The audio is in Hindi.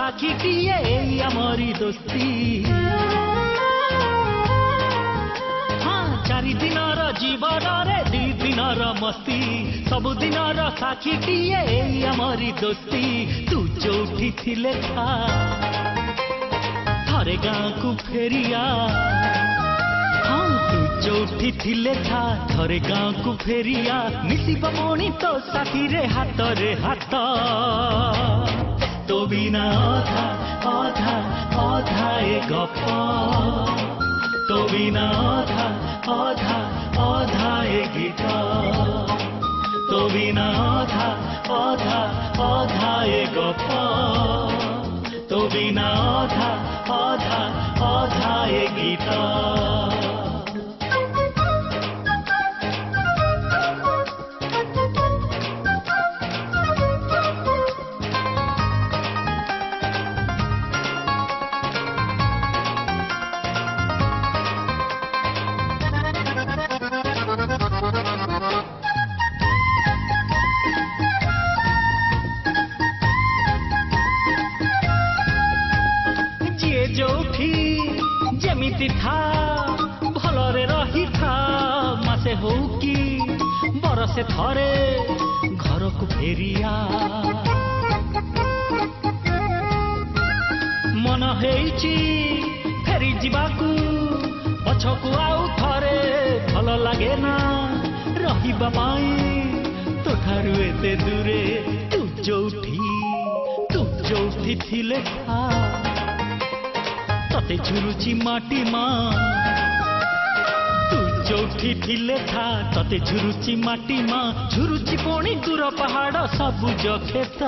साखीटिए आमरी दोस्ती हाँ चारि दिनर जीवन रे दी दिनर मस्ती सबु दिनर साखीटिए आमरी दोस्ती तू जोठी थिले था थरे गाँ को फेरिया हाँ तू जोठी थिले था थरे गाँ को फेरिया मिसिब मोणी तो साथी रे हाथ तो बिना अधा अधा अधा ए गप तो बिना अधा अधा अधा ए गीत तो बिना अधा अधा अधा ए गप तो बिना अधा अधा अधा ए गीत जोठी जेमिति था भलरे रही था मासे हो कि बरसे थरे घर को फेरिया मन हेची फेरी जीवाकू पछकू आउ थरे भल लागे ना रहिबा पाई तो ठारू एते दूरे तू जोठी थिले था तते झुरुची माटी माँ तू जोठी थिले था तते झुरुची माटी माँ झुरुची पुणी दूर पहाड़ सबुज खेत।